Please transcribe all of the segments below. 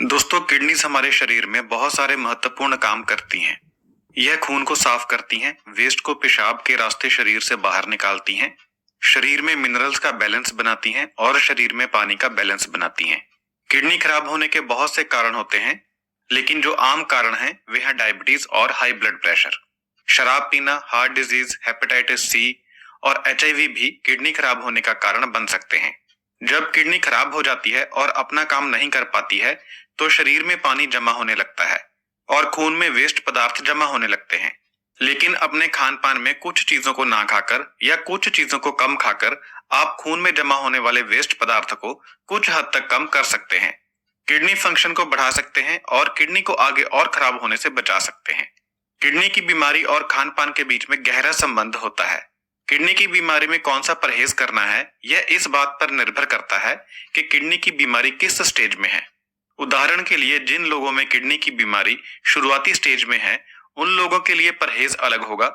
दोस्तों, किडनीज हमारे शरीर में बहुत सारे महत्वपूर्ण काम करती हैं। यह खून को साफ करती हैं, वेस्ट को पेशाब के रास्ते शरीर से बाहर निकालती हैं, शरीर में मिनरल्स का बैलेंस बनाती हैं और शरीर में पानी का बैलेंस बनाती हैं। किडनी खराब होने के बहुत से कारण होते हैं, लेकिन जो आम कारण हैं वे हैं डायबिटीज और हाई ब्लड प्रेशर। शराब पीना, हार्ट डिजीज, हेपेटाइटिस सी और एचआईवी भी किडनी खराब होने का कारण बन सकते हैं। जब किडनी खराब हो जाती है और अपना काम नहीं कर पाती है, तो शरीर में पानी जमा होने लगता है और खून में वेस्ट पदार्थ जमा होने लगते हैं। लेकिन अपने खान पान में कुछ चीजों को ना खाकर या कुछ चीजों को कम खाकर आप खून में जमा होने वाले वेस्ट पदार्थ को कुछ हद तक कम कर सकते हैं। किडनी फंक्शन को बढ़ा सकते हैं और किडनी को आगे और खराब होने से बचा सकते हैं। किडनी की बीमारी और खान पान के बीच में गहरा संबंध होता है। किडनी की बीमारी में कौन सा परहेज करना है, यह इस बात पर निर्भर करता है कि किडनी की बीमारी किस स्टेज में है। उदाहरण के लिए, जिन लोगों में किडनी की बीमारी शुरुआती स्टेज में है, उन लोगों के लिए परहेज अलग होगा,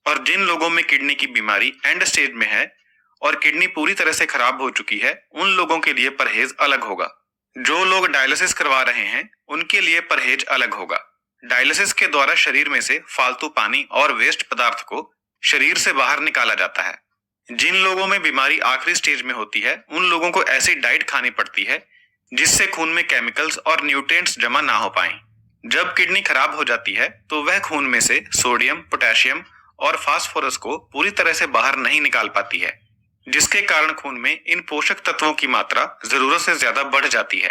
और जिन लोगों में किडनी की बीमारी एंड स्टेज में है और किडनी पूरी तरह से खराब हो चुकी है, उन लोगों के लिए परहेज अलग होगा। जो लोग डायलिसिस करवा रहे हैं, उनके लिए परहेज अलग होगा। डायलिसिस के द्वारा शरीर में से फालतू पानी और वेस्ट पदार्थ को शरीर से बाहर निकाला जाता है। जिन लोगों में बीमारी आखिरी स्टेज में होती है, उन लोगों को ऐसी डाइट खानी पड़ती है जिससे खून में केमिकल्स और न्यूट्रिएंट्स जमा ना हो पाएं। जब किडनी खराब हो जाती है, तो वह खून में से सोडियम, पोटेशियम और फास्फोरस को पूरी तरह से बाहर नहीं निकाल पाती है, जिसके कारण खून में इन पोषक तत्वों की मात्रा जरूरत से ज्यादा बढ़ जाती है।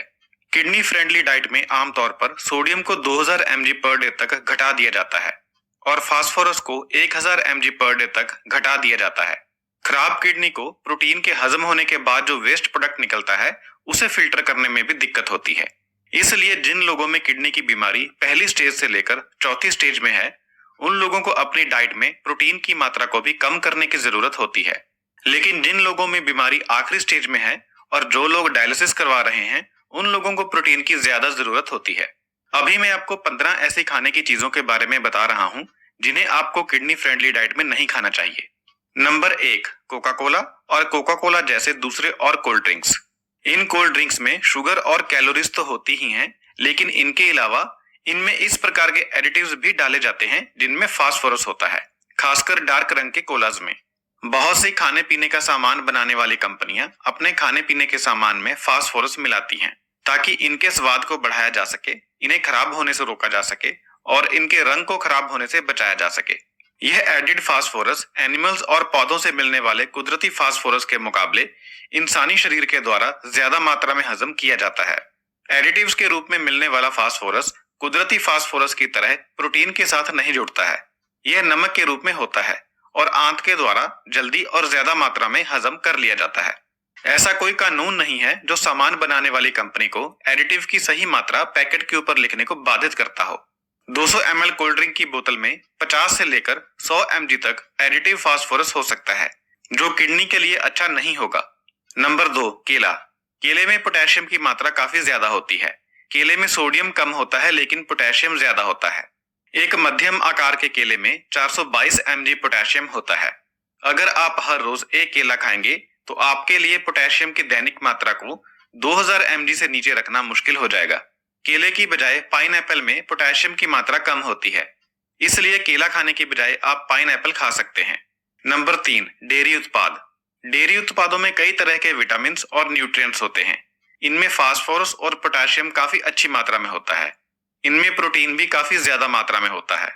किडनी फ्रेंडली डाइट में आमतौर पर सोडियम को 2000 mg पर डे तक घटा दिया जाता है और फास्फोरस को 1000 mg पर डे तक घटा दिया जाता है। खराब किडनी को प्रोटीन के हजम होने के बाद जो वेस्ट प्रोडक्ट निकलता है, उसे फिल्टर करने में भी दिक्कत होती है। इसलिए जिन लोगों में किडनी की बीमारी पहली स्टेज से लेकर चौथी स्टेज में है, उन लोगों को अपनी डाइट में प्रोटीन की मात्रा को भी कम करने की जरूरत होती है। लेकिन जिन लोगों में बीमारी आखिरी स्टेज में है और जो लोग डायलिसिस करवा रहे हैं, उन लोगों को प्रोटीन की ज्यादा जरूरत होती है। अभी मैं आपको 15 ऐसी खाने की चीजों के बारे में बता रहा हूं जिन्हें आपको किडनी फ्रेंडली डाइट में नहीं खाना चाहिए। नंबर 1, कोका कोला और कोका कोला जैसे दूसरे और cold drinks. In cold drinks में शुगर और कैलोरीज तो होती ही हैं, लेकिन इनके अलावा इनमें इस प्रकार के एडिटिव्स भी डाले जाते हैं जिनमें फास्फोरस होता है, खासकर डार्क रंग के कोलाज में। बहुत सी खाने पीने का सामान बनाने वाली कंपनियां अपने खाने पीने के सामान में फास्फोरस मिलाती हैं, ताकि इनके स्वाद को बढ़ाया जा सके, इन्हें खराब होने से रोका जा सके और इनके रंग को खराब होने से बचाया जा सके। यह एडिड फास्फोरस एनिमल्स और पौधों से मिलने वाले कुदरती फास्फोरस के मुकाबले इंसानी शरीर के द्वारा ज्यादा मात्रा में हजम किया जाता है। एडिटिव्स के रूप में मिलने वाला फास्फोरस कुदरती फास्फोरस की तरह प्रोटीन के साथ नहीं जुड़ता है। यह नमक के रूप में होता है और आंत के द्वारा जल्दी और ज्यादा मात्रा में हजम कर लिया जाता है। ऐसा कोई कानून नहीं है जो सामान बनाने वाली कंपनी को एडिटिव की सही मात्रा पैकेट के ऊपर लिखने को बाधित करता हो। 200 ml कोल्ड ड्रिंक की बोतल में 50 से लेकर 100 mg तक एडिटिव फास्फोरस हो सकता है, जो किडनी के लिए अच्छा नहीं होगा। नंबर 2, केला। केले में पोटेशियम की मात्रा काफी ज्यादा होती है। केले में सोडियम कम होता है, लेकिन पोटेशियम ज्यादा होता है। एक मध्यम आकार के केले में 422 mg पोटेशियम होता है। अगर आप हर रोज एक केला खाएंगे, तो आपके लिए पोटेशियम की दैनिक मात्रा को 2000 mg से नीचे रखना मुश्किल हो जाएगा। केले की बजाय पाइनएप्पल में पोटेशियम की मात्रा कम होती है, इसलिए केला खाने की बजाय आप पाइनएप्पल खा सकते हैं। नंबर 3, डेयरी उत्पाद। डेयरी उत्पादों में कई तरह के विटामिन और न्यूट्रिएंट्स होते हैं। इनमें फास्फोरस और पोटेशियम काफी अच्छी मात्रा में होता है। इनमें प्रोटीन भी काफी ज्यादा मात्रा में होता है।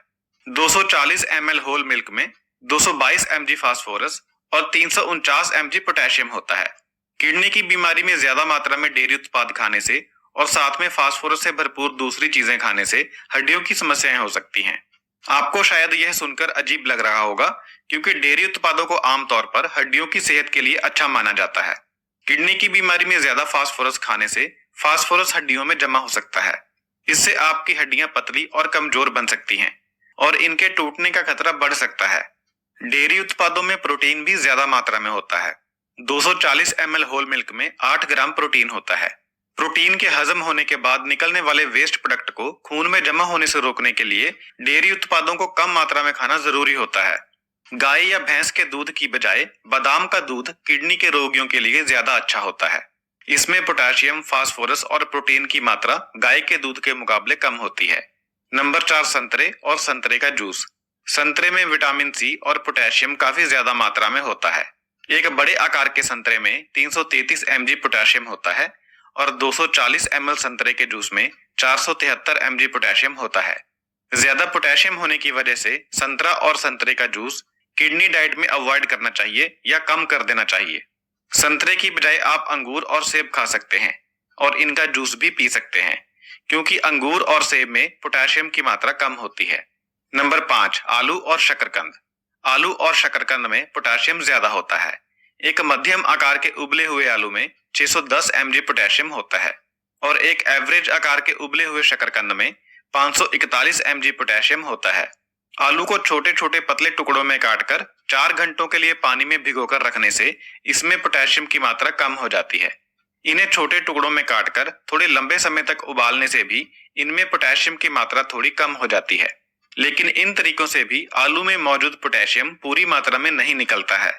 240 ml होल मिल्क में 222 mg फास्फोरस और 349 mg पोटेशियम होता है। किडनी की बीमारी में ज्यादा मात्रा में डेयरी उत्पाद खाने से और साथ में फास्फोरस से भरपूर दूसरी चीजें खाने से हड्डियों की समस्याएं हो सकती हैं। आपको शायद यह सुनकर अजीब लग रहा होगा, क्योंकि डेयरी उत्पादों को आमतौर पर हड्डियों की सेहत के लिए अच्छा माना जाता है। किडनी की बीमारी में ज्यादा फास्फोरस खाने से फास्फोरस हड्डियों में जमा हो सकता है। इससे आपकी हड्डियां पतली और कमजोर बन सकती हैं और इनके टूटने का खतरा बढ़ सकता है। डेयरी उत्पादों में प्रोटीन भी ज्यादा मात्रा में होता है। 240 ml होल मिल्क में 8 ग्राम प्रोटीन होता है। प्रोटीन के हजम होने के बाद निकलने वाले वेस्ट प्रोडक्ट को खून में जमा होने से रोकने के लिए डेयरी उत्पादों को कम मात्रा में खाना जरूरी होता है। गाय या भैंस के दूध की बजाय बादाम का दूध किडनी के रोगियों के लिए ज्यादा अच्छा होता है। इसमें पोटेशियम, फास्फोरस और प्रोटीन की मात्रा गाय के दूध के मुकाबले कम होती है। नंबर 4, संतरे और संतरे का जूस। संतरे में विटामिन सी और पोटेशियम काफी ज्यादा मात्रा में होता है। एक बड़े आकार के संतरे में 333 mg पोटेशियम होता है और 240 ml संतरे के जूस में 473 mg पोटेशियम होता है। ज्यादा पोटेशियम होने की वजह से संतरा और संतरे का जूस किडनी डाइट में अवॉइड करना चाहिए या कम कर देना चाहिए। संतरे की बजाय आप अंगूर और सेब खा सकते हैं और इनका जूस भी पी सकते हैं, क्योंकि अंगूर और सेब में पोटेशियम की मात्रा कम होती है। नंबर 5, आलू और शकरकंद। आलू और शकरकंद में पोटेशियम ज्यादा होता है। एक मध्यम आकार के उबले हुए आलू में 610 mg पोटेशियम होता है और एक एवरेज आकार के उबले हुए शकरकंद में 541 mg पोटेशियम होता है। आलू को छोटे छोटे पतले टुकड़ों में काटकर 4 घंटों के लिए पानी में भिगोकर रखने से इसमें पोटेशियम की मात्रा कम हो जाती है। इन्हें छोटे टुकड़ों में काटकर थोड़े लंबे समय तक उबालने से भी इनमें पोटेशियम की मात्रा थोड़ी कम हो जाती है, लेकिन इन तरीकों से भी आलू में मौजूद पोटेशियम पूरी मात्रा में नहीं निकलता है।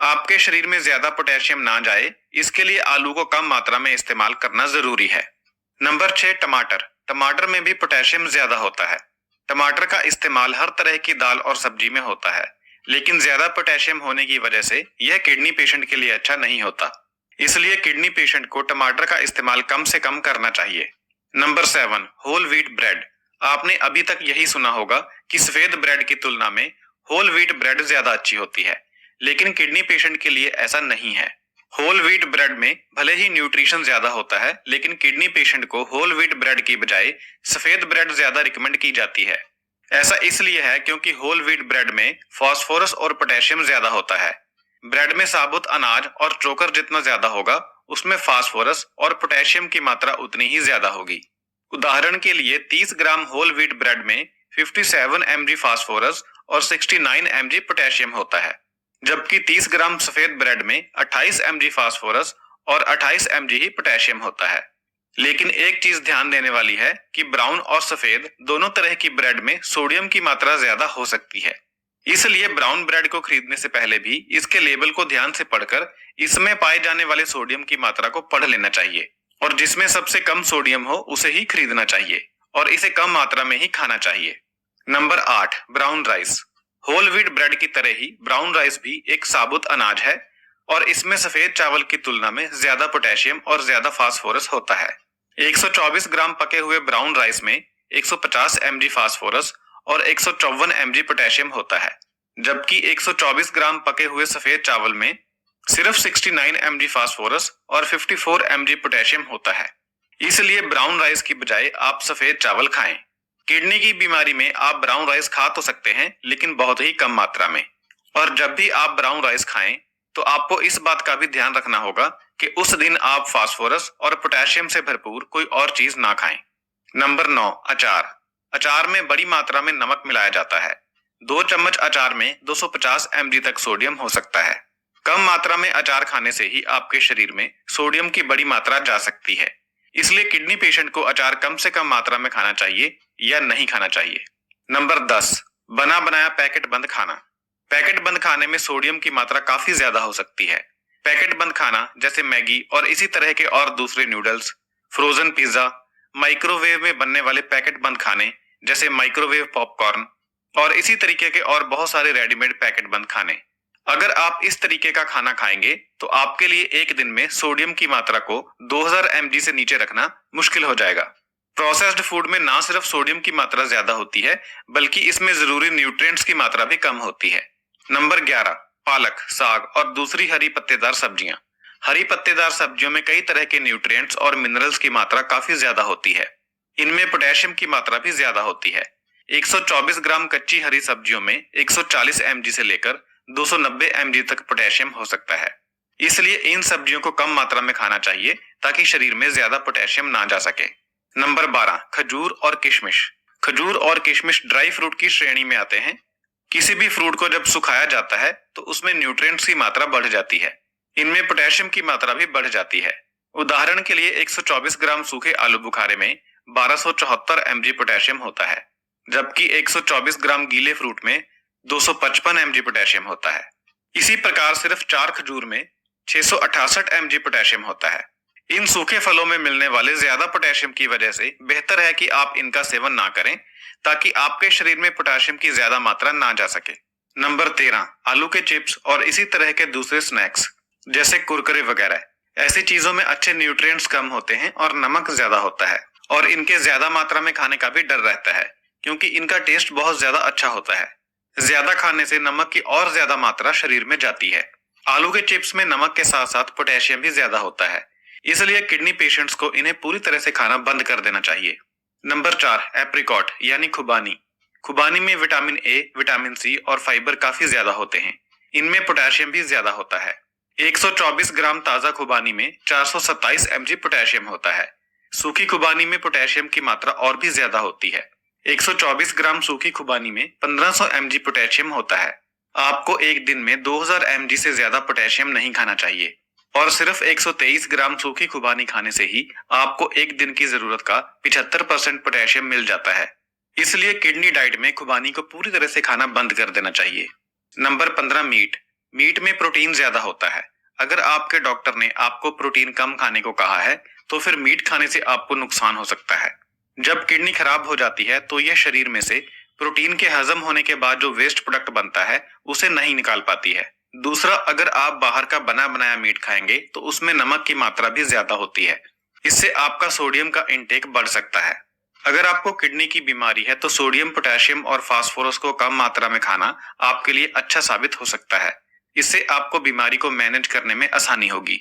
आपके शरीर में ज्यादा पोटेशियम ना जाए, इसके लिए आलू को कम मात्रा में इस्तेमाल करना जरूरी है। नंबर 6, टमाटर। टमाटर में भी पोटेशियम ज्यादा होता है। टमाटर का इस्तेमाल हर तरह की दाल और सब्जी में होता है, लेकिन ज्यादा पोटेशियम होने की वजह से यह किडनी पेशेंट के लिए अच्छा नहीं होता। इसलिए किडनी पेशेंट को टमाटर का इस्तेमाल कम से कम करना चाहिए। Number 7, whole wheat bread. आपने अभी तक यही सुना होगा कि सफेद ब्रेड की तुलना में होल व्हीट ब्रेड ज्यादा अच्छी होती है, लेकिन किडनी पेशेंट के लिए ऐसा नहीं है। होल व्हीट ब्रेड में भले ही न्यूट्रिशन ज्यादा होता है, लेकिन किडनी पेशेंट को होल व्हीट ब्रेड की बजाय सफेद ब्रेड ज्यादा रिकमेंड की जाती है। ऐसा इसलिए है क्योंकि होल व्हीट ब्रेड में फास्फोरस और पोटेशियम ज्यादा होता है। ब्रेड में साबुत अनाज और चोकर जितना ज्यादा होगा, उसमें फास्फोरस और पोटेशियम की मात्रा उतनी ही ज्यादा होगी। उदाहरण के लिए 30 ग्राम होल व्हीट ब्रेड में 57 mg फास्फोरस और 69 mg पोटेशियम होता है, जबकि 30 ग्राम सफेद ब्रेड में 28 mg फास्फोरस और 28 mg ही पोटेशियम होता है। लेकिन एक चीज ध्यान देने वाली है कि ब्राउन और सफेद दोनों तरह की ब्रेड में सोडियम की मात्रा ज्यादा हो सकती है। इसलिए ब्राउन ब्रेड को खरीदने से पहले भी इसके लेबल को ध्यान से पढ़कर इसमें पाए जाने वाले सोडियम की मात्रा को पढ़ लेना चाहिए, और जिसमें सबसे कम सोडियम हो उसे ही खरीदना चाहिए और इसे कम मात्रा में ही खाना चाहिए। Number 8, brown rice. Whole wheat bread की तरह ही ब्राउन राइस भी एक साबुत अनाज है और इसमें सफेद चावल की तुलना में ज्यादा पोटेशियम और ज्यादा फास्फोरस होता है। 124 ग्राम पके हुए ब्राउन राइस में 150 mg फास्फोरस और 154 mg पोटेशियम होता है, जबकि 124 ग्राम पके हुए सफेद चावल में सिर्फ 69 mg फास्फोरस और 54 mg पोटेशियम होता है। इसलिए ब्राउन राइस की बजाय आप सफेद चावल खाएं। किडनी की बीमारी में आप ब्राउन राइस खा तो सकते हैं, लेकिन बहुत ही कम मात्रा में। और जब भी आप ब्राउन राइस खाएं तो आपको इस बात का भी ध्यान रखना होगा कि उस दिन आप फास्फोरस और पोटेशियम से भरपूर कोई और चीज ना खाएं। नंबर 9, अचार। अचार में बड़ी मात्रा में नमक मिलाया जाता है। 2 चम्मच अचार में 250 mg तक सोडियम हो सकता है। कम मात्रा में अचार खाने से ही आपके शरीर में सोडियम की बड़ी मात्रा जा सकती है। इसलिए किडनी पेशेंट को अचार कम से कम मात्रा में खाना चाहिए या नहीं खाना चाहिए। नंबर 10, बना बनाया पैकेट बंद खाना। पैकेट बंद खाने में सोडियम की मात्रा काफी ज्यादा हो सकती है। पैकेट बंद खाना जैसे मैगी और इसी तरह के और दूसरे नूडल्स, फ्रोजन पिज्जा, माइक्रोवेव में बनने वाले पैकेट बंद खाने जैसे माइक्रोवेव पॉपकॉर्न और इसी तरीके के और बहुत सारे रेडीमेड पैकेट बंद खाने। अगर आप इस तरीके का खाना खाएंगे तो आपके लिए एक दिन में सोडियम की मात्रा को 2000 mg से नीचे रखना मुश्किल हो जाएगा। प्रोसेस्ड फूड में ना सिर्फ सोडियम की मात्रा ज्यादा होती है, बल्कि इसमें जरूरी न्यूट्रिएंट्स की मात्रा भी कम होती है। नंबर 11, पालक, साग और दूसरी हरी पत्तेदार सब्जियां। हरी पत्तेदार सब्जियों में कई तरह के न्यूट्रिएंट्स और मिनरल्स की मात्रा काफी ज्यादा होती है। इनमें पोटेशियम की मात्रा भी ज्यादा होती है। 124 ग्राम कच्ची हरी सब्जियों में 140 mg से लेकर 290 mg तक पोटेशियम हो सकता है। इसलिए इन सब्जियों को कम मात्रा में खाना चाहिए ताकि शरीर में ज्यादा पोटेशियम ना जा सके। नंबर 12, खजूर और किशमिश। खजूर और किशमिश ड्राई फ्रूट की श्रेणी में आते हैं। किसी भी फ्रूट को जब सुखाया जाता है तो उसमें न्यूट्रिएंट्स की मात्रा बढ़ जाती है। इनमें पोटेशियम की मात्रा भी बढ़ जाती है। उदाहरण के लिए 124 ग्राम सूखे आलू बुखारे में 1274 mg पोटेशियम होता है, जबकि 124 ग्राम गीले फ्रूट में 255 mg पोटेशियम होता है। इसी प्रकार सिर्फ 4 खजूर में 668 mg पोटेशियम होता है। इन सूखे फलों में मिलने वाले ज्यादा पोटेशियम की वजह से बेहतर है कि आप इनका सेवन ना करें, ताकि आपके शरीर में पोटेशियम की ज्यादा मात्रा ना जा सके। नंबर 13, आलू के चिप्स और इसी तरह के दूसरे स्नैक्स जैसे कुरकुरे वगैरह। ऐसी चीजों में अच्छे न्यूट्रिएंट्स कम होते हैं और नमक ज्यादा होता है, और इनके ज्यादा मात्रा में खाने का भी डर रहता है, क्योंकि इनका टेस्ट बहुत ज्यादा अच्छा होता है। ज्यादा खाने से नमक की और ज्यादा मात्रा शरीर में जाती है। आलू के चिप्स में नमक के साथ साथ पोटेशियम भी ज्यादा होता है, इसलिए किडनी पेशेंट्स को इन्हें पूरी तरह से खाना बंद कर देना चाहिए। नंबर 4, एप्रिकॉट यानी खुबानी। खुबानी में विटामिन ए, विटामिन सी और फाइबर काफी ज्यादा होते हैं। इनमें पोटेशियम भी ज्यादा होता है। 124 ग्राम ताजा खुबानी में 427 mg पोटेशियम होता है। सूखी खुबानी में पोटेशियम की मात्रा और भी ज्यादा होती है। 124 ग्राम सूखी खुबानी में 1500 mg पोटेशियम होता है। आपको एक दिन में 2000 mg से ज्यादा पोटेशियम नहीं खाना चाहिए, और सिर्फ 123 ग्राम सूखी खुबानी खाने से ही आपको एक दिन की जरूरत का 75% पोटेशियम मिल जाता है। इसलिए किडनी डाइट में खुबानी को पूरी तरह से खाना बंद कर देना चाहिए। Number 15, meat. मीट में प्रोटीन ज्यादा होता है। अगर आपके डॉक्टर ने आपको प्रोटीन कम खाने को कहा है, तो फिर मीट खाने से आपको नुकसान हो सकता है। जब किडनी खराब हो जाती है तो यह शरीर में से प्रोटीन के हजम होने के बाद जो वेस्ट प्रोडक्ट बनता है उसे नहीं निकाल पाती है। दूसरा, अगर आप बाहर का बना बनाया मीट खाएंगे तो उसमें नमक की मात्रा भी ज्यादा होती है। इससे आपका सोडियम का इंटेक बढ़ सकता है। अगर आपको किडनी की बीमारी है तो सोडियम, पोटेशियम और फास्फोरस को कम मात्रा में खाना आपके लिए अच्छा साबित हो सकता है। इससे आपको बीमारी को मैनेज करने में आसानी होगी।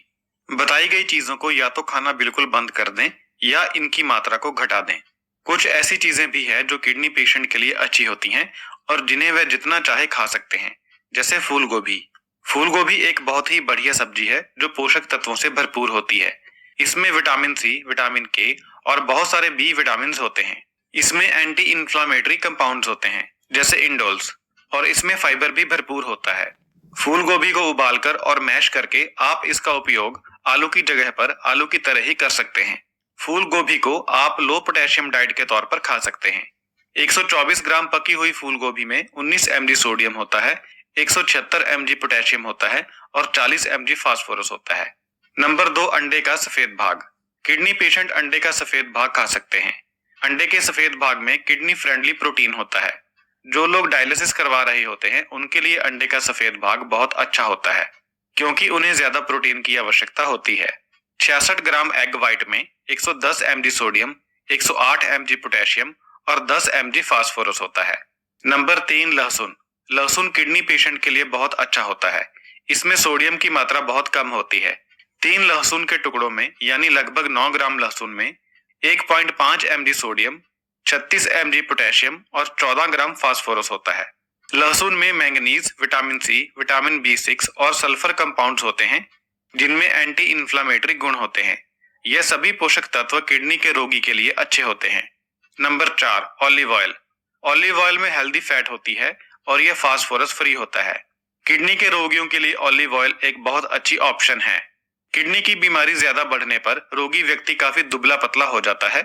बताई गई चीजों को या तो खाना बिल्कुल बंद कर दें या इनकी मात्रा को घटा दें। कुछ ऐसी चीजें भी है जो किडनी पेशेंट के लिए अच्छी होती हैं और जिन्हें वह जितना चाहे खा सकते हैं, जैसे फूल गोभी। फूल गोभी एक बहुत ही बढ़िया सब्जी है जो पोषक तत्वों से भरपूर होती है। इसमें विटामिन सी, विटामिन के और बहुत सारे बी विटामिन होते हैं। इसमें एंटी इंफ्लामेटरी कंपाउंड्स होते हैं जैसे इंडोल्स, और इसमें फाइबर भी भरपूर होता है। फूल गोभी को उबालकर और मैश करके आप इसका उपयोग आलू की जगह पर आलू की तरह ही कर सकते हैं। फूल गोभी को आप लो पोटेशियम डाइट के तौर पर खा सकते हैं। 124 ग्राम पकी हुई फूल गोभी में 19 mg सोडियम होता है, 176 mg पोटेशियम होता है और 40 mg फास्फोरस होता है। नंबर 2, अंडे का सफेद भाग। किडनी पेशेंट अंडे का सफेद भाग खा सकते हैं। अंडे के सफेद भाग में किडनी फ्रेंडली प्रोटीन होता है। जो लोग डायलिसिस करवा रहे होते हैं उनके लिए अंडे का सफेद भाग बहुत अच्छा होता है, क्योंकि उन्हें ज्यादा प्रोटीन की आवश्यकता होती है। 66 ग्राम एग व्हाइट में 110 mg सोडियम, 108 mg पोटेशियम और 10 mg फास्फोरस होता है। नंबर 3, लहसुन। लहसुन किडनी पेशेंट के लिए बहुत अच्छा होता है। इसमें सोडियम की मात्रा बहुत कम होती है। 3 लहसुन के टुकड़ों में यानी लगभग 9 ग्राम लहसुन में 1.5 mg सोडियम, 36 mg पोटेशियम और 14 ग्राम फास्फोरस होता है। लहसुन में manganese, vitamin C, vitamin B6 और सल्फर कंपाउंड्स होते हैं, जिनमें एंटी इंफ्लामेटरी गुण होते हैं। यह सभी पोषक तत्व किडनी के रोगी के लिए अच्छे होते हैं। Number 4, olive oil. Olive oil में हेल्दी फैट होती है और यह फास्फोरस फ्री होता है। किडनी के रोगियों के लिए ऑलिव ऑयल एक बहुत अच्छी ऑप्शन है। किडनी की बीमारी ज्यादा बढ़ने पर रोगी व्यक्ति काफी दुबला पतला हो जाता है।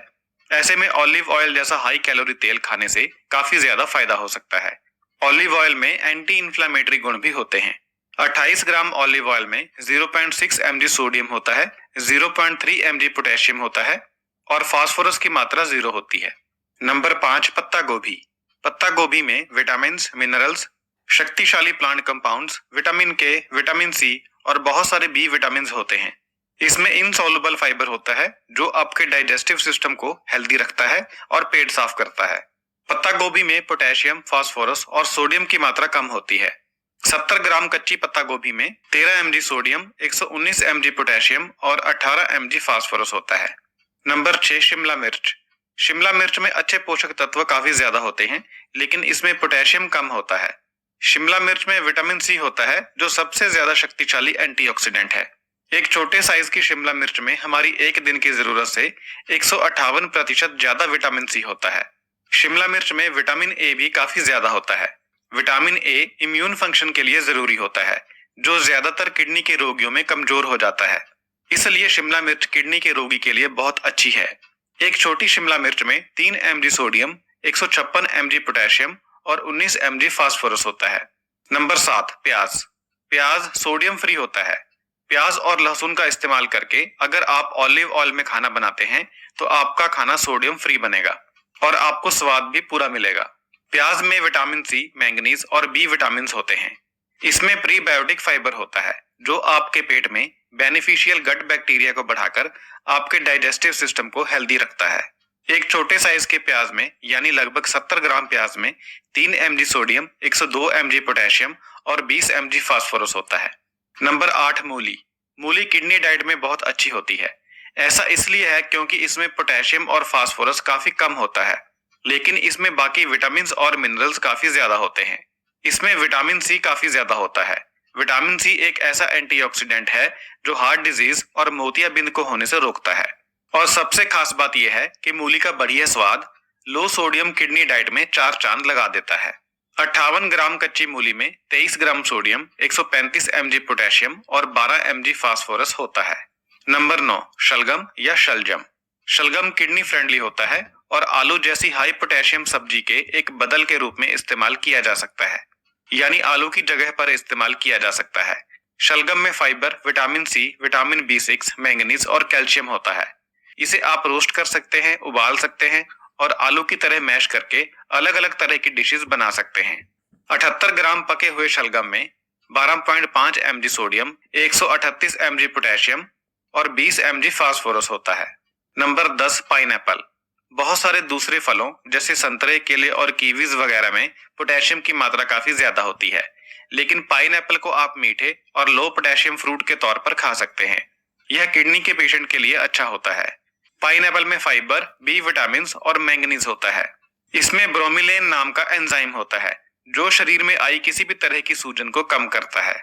ऐसे में ऑलिव ऑयल जैसा हाई कैलोरी तेल खाने से काफी ज्यादा फायदा हो सकता है। ऑलिव ऑयल में एंटी इंफ्लेमेटरी गुण भी होते हैं। 28 ग्राम ऑलिव ऑयल में 0.6 mg सोडियम होता है, 0.3 mg पोटेशियम होता है और फास्फोरस की मात्रा 0 होती है। नंबर 5, पत्ता गोभी। पत्ता गोभी में विटामिन, मिनरल्स, शक्तिशाली प्लांट कंपाउंड्स, विटामिन के, विटामिन सी और बहुत सारे बी विटामिन होते हैं। इसमें इनसॉल्युबल फाइबर होता है जो आपके डाइजेस्टिव सिस्टम को हेल्दी रखता है और पेट साफ करता है। पत्ता गोभी में पोटेशियम, फास्फोरस और सोडियम की मात्रा कम होती है। 70 ग्राम कच्ची पत्ता गोभी में 13 mg सोडियम, 119 mg पोटेशियम और 18 mg फास्फोरस होता है। नंबर 6, शिमला मिर्च। शिमला मिर्च में अच्छे पोषक तत्व काफी ज्यादा होते हैं, लेकिन इसमें पोटेशियम कम होता है। शिमला मिर्च में विटामिन सी होता है जो सबसे ज्यादा शक्तिशाली एंटीऑक्सीडेंट है। एक छोटे साइज की शिमला मिर्च में हमारी एक दिन की जरूरत से 158% ज्यादा विटामिन सी होता है। शिमला मिर्च में विटामिन ए भी काफी ज्यादा होता है। विटामिन ए इम्यून फंक्शन के लिए जरूरी होता है, जो ज्यादातर किडनी के रोगियों में कमजोर हो जाता है। इसलिए शिमला मिर्च किडनी के रोगी के लिए बहुत अच्छी है। एक छोटी शिमला मिर्च में 3 mg सोडियम, 156 mg पोटेशियम और 19 mg फास्फोरस होता है। नंबर 7, प्याज। प्याज सोडियम फ्री होता है। प्याज और लहसुन का इस्तेमाल करके अगर आप ऑलिव ऑयल में खाना बनाते हैं तो आपका खाना सोडियम फ्री बनेगा और आपको स्वाद भी पूरा मिलेगा। प्याज में विटामिन सी, मैंगनीज और बी विटामिन होते हैं। इसमें प्रीबायोटिक फाइबर होता है जो आपके पेट में बेनिफिशियल गट बैक्टीरिया को बढ़ाकर आपके डाइजेस्टिव सिस्टम को हेल्दी रखता है। एक छोटे साइज के प्याज में यानी लगभग 70 ग्राम प्याज में 3 mg सोडियम, 102 mg पोटेशियम और 20 mg फास्फोरस होता है। नंबर 8, मूली। मूली किडनी डाइट में बहुत अच्छी होती है। ऐसा इसलिए है क्योंकि इसमें पोटेशियम और फास्फोरस काफी कम होता है, लेकिन इसमें बाकी विटामिन और मिनरल्स काफी ज्यादा होते हैं। इसमें विटामिन सी काफी ज्यादा होता है। विटामिन सी एक ऐसा एंटीऑक्सीडेंट है जो हार्ट डिजीज और मोतियाबिंद को होने से रोकता है। और सबसे खास बात यह है कि मूली का बढ़िया स्वाद लो सोडियम किडनी डाइट में 4 चांद लगा देता है। 58 ग्राम कच्ची मूली में 23 ग्राम सोडियम, 135 mg पोटेशियम और 12 mg फास्फोरस होता है। नंबर 9, शलगम या शलजम। शलगम किडनी फ्रेंडली होता है और आलू जैसी हाई पोटेशियम सब्जी के एक बदल के रूप में इस्तेमाल किया जा सकता है, यानी आलू की जगह पर इस्तेमाल किया जा सकता है। शलगम में fibre, vitamin C, vitamin B6, manganese और कैल्शियम होता है। इसे आप रोस्ट कर सकते हैं, उबाल सकते हैं और आलू की तरह मैश करके अलग अलग तरह की डिशेस बना सकते हैं। 78 ग्राम पके हुए शलगम में 12.5 mg सोडियम, 138 mg पोटेशियम और 20 mg फास्फोरस होता है। Number 10, pineapple. बहुत सारे दूसरे फलों जैसे संतरे, केले और कीवीज वगैरह में पोटेशियम की मात्रा काफी ज्यादा होती है, लेकिन पाइनएप्पल को आप मीठे और लो पोटेशियम फ्रूट के तौर पर खा सकते हैं। यह किडनी के पेशेंट के लिए अच्छा होता है। पाइनएप्पल में फाइबर, बी विटामिन और मैंगनीज होता है। इसमें ब्रोमिलेन नाम का एंजाइम होता है जो शरीर में आई किसी भी तरह की सूजन को कम करता है।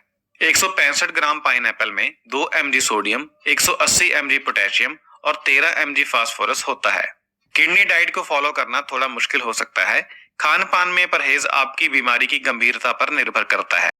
165 ग्राम पाइनएप्पल में 2 mg सोडियम, 180 mg पोटेशियम और 13 mg फास्फोरस होता है। किडनी डाइट को फॉलो करना थोड़ा मुश्किल हो सकता है। खान पान में परहेज आपकी बीमारी की गंभीरता पर निर्भर करता है।